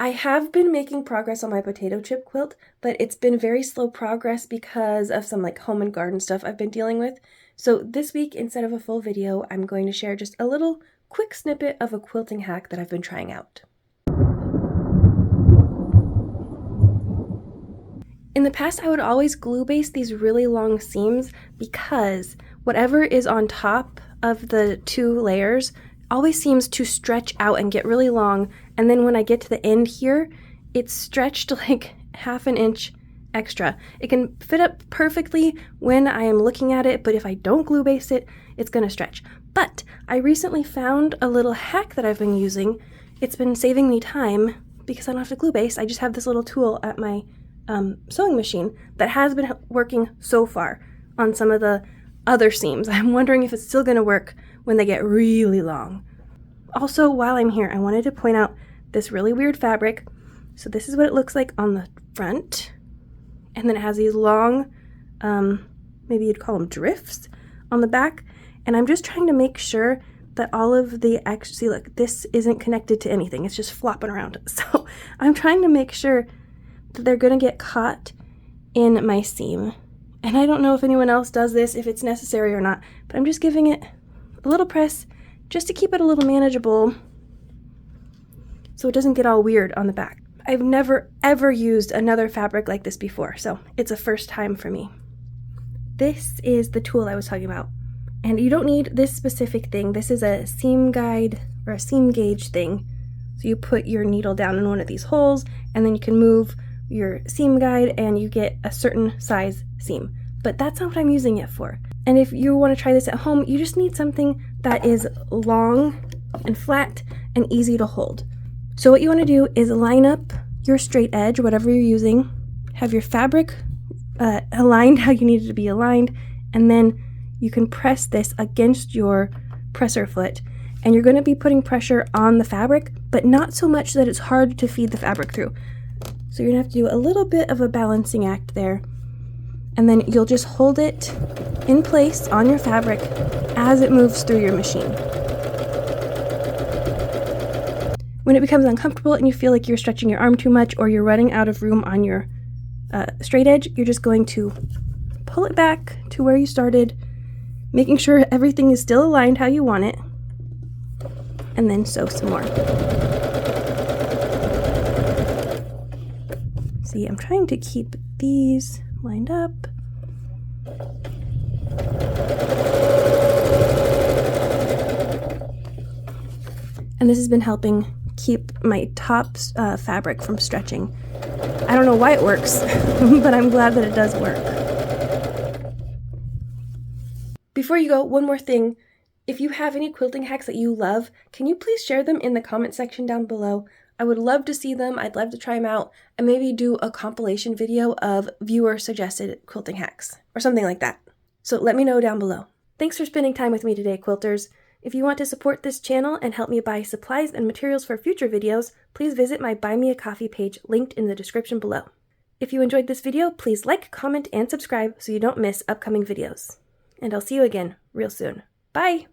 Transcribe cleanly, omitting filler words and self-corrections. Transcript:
I have been making progress on my potato chip quilt, but it's been very slow progress because of some like home and garden stuff I've been dealing with. So this week, instead of a full video, I'm going to share just a little quick snippet of a quilting hack that I've been trying out. In the past, I would always glue base these really long seams because whatever is on top of the two layers always seems to stretch out and get really long, and then when I get to the end here, it's stretched like half an inch extra. It can fit up perfectly when I am looking at it, but if I don't glue base it, it's gonna stretch. But I recently found a little hack that I've been using. It's been saving me time because I don't have to glue base. I just have this little tool at my sewing machine that has been working so far on some of the other seams. I'm wondering if it's still going to work when they get really long. Also, while I'm here, I wanted to point out this really weird fabric. So this is what it looks like on the front, and then it has these long, maybe you'd call them drifts on the back, and I'm just trying to make sure that all of the see, look, this isn't connected to anything. It's just flopping around. So I'm trying to make sure that they're going to get caught in my seam. And I don't know if anyone else does this, if it's necessary or not, but I'm just giving it a little press just to keep it a little manageable so it doesn't get all weird on the back. I've never ever used another fabric like this before, so it's a first time for me. This is the tool I was talking about, and you don't need this specific thing. This is a seam guide or a seam gauge thing. So you put your needle down in one of these holes, and then you can move your seam guide and you get a certain size seam. But that's not what I'm using it for. And if you want to try this at home, you just need something that is long and flat and easy to hold. So what you want to do is line up your straight edge, whatever you're using, have your fabric aligned how you need it to be aligned, and then you can press this against your presser foot, and you're going to be putting pressure on the fabric, but not so much that it's hard to feed the fabric through. So you're going to have to do a little bit of a balancing act there, and then you'll just hold it in place on your fabric as it moves through your machine. When it becomes uncomfortable and you feel like you're stretching your arm too much or you're running out of room on your straight edge, you're just going to pull it back to where you started, making sure everything is still aligned how you want it, and then sew some more. See, I'm trying to keep these lined up. And this has been helping keep my top fabric from stretching. I don't know why it works, but I'm glad that it does work. Before you go, one more thing. If you have any quilting hacks that you love, can you please share them in the comment section down below? I would love to see them. I'd love to try them out and maybe do a compilation video of viewer suggested quilting hacks or something like that. So let me know down below. Thanks for spending time with me today, quilters. If you want to support this channel and help me buy supplies and materials for future videos, please visit my Buy Me a Coffee page linked in the description below. If you enjoyed this video, please like, comment, and subscribe so you don't miss upcoming videos. And I'll see you again real soon. Bye!